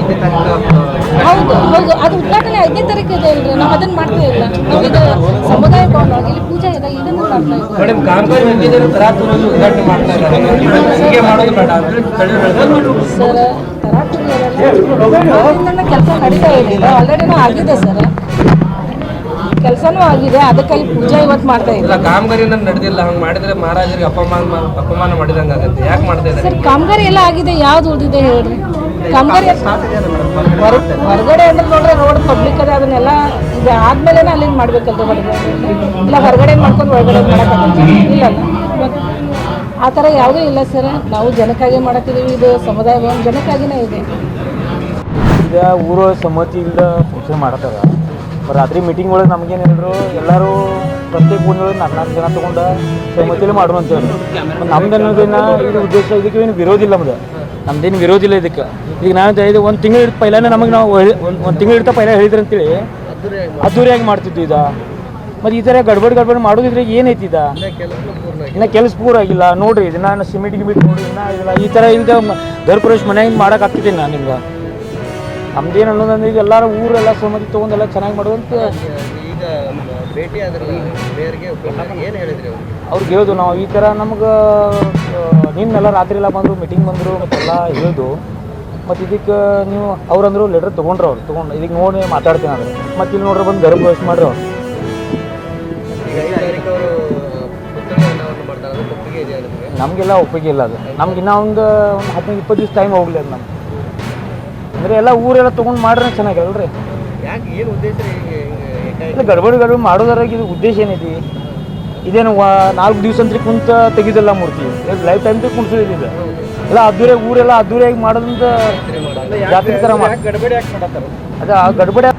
5ನೇ ತಾರೀಕು ಹೌದು ಹೌದು, ಅದು ಉದ್ಘಾಟನೆ 5ನೇ ತಾರೀಕು ಇದೆ ಅಲ್ರಿ. ನಾವು ಅದನ್ನು ಮಾಡ್ತಾ ಇಲ್ಲ. ನಾವೀಗ ಸಮುದಾಯ ಭವನ ಇಲ್ಲಿ ಪೂಜೆ ಇದೆ, ಇದನ್ನು ಮಾಡ್ತಾ ಇದ್ದೀವಿ. ಮೇಡಮ್, ಕಾಮಗಾರಿ ಮುಗಿದರೆ ತರಾತುರಿಯಲ್ಲಿ ಉದ್ಘಾಟನೆ ಮಾಡ್ತಾ ಇದ್ದಾರೆ. ಹೀಗೆ ಮಾಡೋದು ಬೇಡ ಅಂತ ಸರ್, ತರಾತುರಿಯಲ್ಲ ಕೆಲಸ ನಡೀತಾ ಇದೆ. ಆಲ್ರೆಡಿನೂ ಆಗಿದೆ ಸರ್, ಕೆಲಸನೂ ಆಗಿದೆ. ಅದಕ್ಕಾಗಿ ಪೂಜೆ ಇವತ್ತು ಮಾಡ್ತಾ ಇಲ್ಲ, ಕಾಮಗಾರಿ ನಡೆದಿಲ್ಲ. ಹಂಗೆ ಮಾಡಿದ್ರೆ ಮಹಾರಾಜರಿಗೆ ಅಪಮಾನ ಮಾಡಿದಂಗೆ ಆಗುತ್ತೆ. ಯಾಕೆ ಮಾಡ್ತಾ ಇದ್ದಾರೆ ಸರ್? ಕಾಮಗಾರಿ ಎಲ್ಲ ಆಗಿದೆ, ಯಾವ್ದು ಉಳಿದಿದೆ ಹೇಳ್ರಿ? ಕಾಮಗಾರಿ ಹೊರಗಡೆ ಅಂದ್ರೆ ನೋಡ್ರಿ, ರೋಡ್ ಪಬ್ಲಿಕ್ ಅದ, ಅದನ್ನೆಲ್ಲ ಇದು ಆದ್ಮೇಲೆ ಅಲ್ಲಿಂದ ಮಾಡ್ಬೇಕಲ್ರಿ. ಹೊರಗಡೆ ಇಲ್ಲ, ಹೊರಗಡೆ ಮಾಡ್ಕೊಂಡು ಒಳಗಡೆ ಮಾಡೋಕ್ಕಾಗತ್ತೆ ಇಲ್ಲಲ್ಲ. ಆ ಥರ ಯಾವುದೂ ಇಲ್ಲ ಸರ್. ನಾವು ಜನಕ್ಕಾಗಿ ಮಾಡತ್ತಿದ್ದೀವಿ. ಇದು ಸಮುದಾಯ ಭವನ ಜನಕ್ಕಾಗಿನೇ ಇದೆ. ಈಗ ಊರು ಸಮ್ಮತಿ ಇಲ್ಲದ ಫಂಕ್ಷನ್ ಮಾಡ್ತಾರೆ. ರಾತ್ರಿ ಮೀಟಿಂಗ್ ಒಳಗೆ ನಮಗೇನು ಹೇಳಿದ್ರು, ಎಲ್ಲರೂ ಪ್ರತ್ಯೇಕ ಊರಿನೊಳಗೆ 4 ಜನ ತೊಗೊಂಡು ಸಮ್ಮತಿಯಲ್ಲಿ ಮಾಡೋಣ ಅಂತೇಳಿ. ನಮ್ದು ಅನ್ನೋದೇನ ಇದು ಉದ್ದೇಶ, ಇದಕ್ಕೆ ಏನು ವಿರೋಧ ಇಲ್ಲ. ನಮ್ದೇನು ವಿರೋಧ ಇಲ್ಲ ಇದಕ್ಕೆ. ಈಗ ನಾನು ಒಂದು ತಿಂಗಳು ಪೈಲಾನೆ ನಮಗೆ ನಾವು ಒಂದು ತಿಂಗಳು ಇರ್ತಾ ಪೈಲ ಹೇಳಿದ್ರಿ ಅಂತೇಳಿ ಅದ್ದೂರಿಯಾಗಿ ಮಾಡ್ತಿದ್ವಿ. ಇದು ಮತ್ತು ಈ ಥರ ಗಡ್ಬಡಿ ಮಾಡೋದಿದ್ರೆ ಏನೈತಿ? ಇನ್ನು ಕೆಲಸ ಪೂರ ಆಗಿಲ್ಲ ನೋಡಿರಿ. ಇದು ನಾನು ಸಿಮೆಂಟ್ ಗಿಮಿಟ್ ನೋಡಿ ಇಲ್ಲ ಈ ಥರ ಇಲ್ಲದೆ ಗರ್ ಪ್ರವೇಶ ಮನೆಯಿಂದ ಮಾಡೋಕೆ ಆಗ್ತಿದ್ದೀನಿ ನಾನು. ನಿಮ್ಗೆ ನಮ್ದೇನು ಅನ್ನೋದಂದ್ರೆ ಈಗ ಎಲ್ಲರೂ ಊರೆಲ್ಲ ಸಮ್ಮತಿ ತೊಗೊಂಡೆಲ್ಲ ಚೆನ್ನಾಗಿ ಮಾಡುವಂತ ಅವ್ರಿಗೆ ಹೇಳೋದು ನಾವು ಈ ಥರ ನಮ್ಗೆ ನಿನ್ನೆಲ್ಲ ರಾತ್ರಿ ಎಲ್ಲ ಬಂದರು, ಮೀಟಿಂಗ್ ಬಂದರು ಮತ್ತೆಲ್ಲ ಹೇಳೋದು. ಮತ್ತು ಇದಕ್ಕೆ ನೀವು ಅವ್ರಂದ್ರು ಲೆಟರ್ ತೊಗೊಂಡ್ರು. ಅವ್ರು ತೊಗೊಂಡು ಇದಕ್ಕೆ ನೋಡಿ ಮಾತಾಡ್ತೀನಿ ಅಂದರೆ ಮತ್ತು ಇಲ್ಲಿ ನೋಡ್ರಿ ಬಂದು ಗರ್ಭ ಪ್ರವೇಶ ಮಾಡ್ರಿ. ಅವ್ರು ನಮಗೆಲ್ಲ ಒಪ್ಪಿಗೆ ಇಲ್ಲ. ಅದು ನಮ್ಗೆ ಇನ್ನೂ ಒಂದು 15-20 ದಿವಸ ಟೈಮ್ ಹೋಗ್ಲಿ. ಅದು ನಮ್ಗೆ ಅಂದರೆ ಎಲ್ಲ ಊರೆಲ್ಲ ತೊಗೊಂಡು ಮಾಡ್ರೆ ಚೆನ್ನಾಗಿರಲ್ರಿ. ಇಲ್ಲ, ಗಡ್ಬಡಿ ಮಾಡೋದ್ರಾಗ ಇದು ಉದ್ದೇಶ ಏನೈತಿ? ಇದೇನು 4 ದಿವಸ ಅಂತ ಕುಂತ ತೆಗಿದಲ್ಲ ಮೂರ್ತಿ, ಲೈಫ್ ಟೈಮ್ ಕುಣಿಸೋದಿದೆ. ಎಲ್ಲ ಅದ್ದೂರಿಯಾಗಿ ಊರೆಲ್ಲ ಅದ್ದೂರಿಯಾಗಿ ಮಾಡೋದ್ರಿಂದ ಜಾತ್ರೆ ಥರ ಮಾಡಿ. ಅದೇ ಆ ಗಡ್ಬಡಿ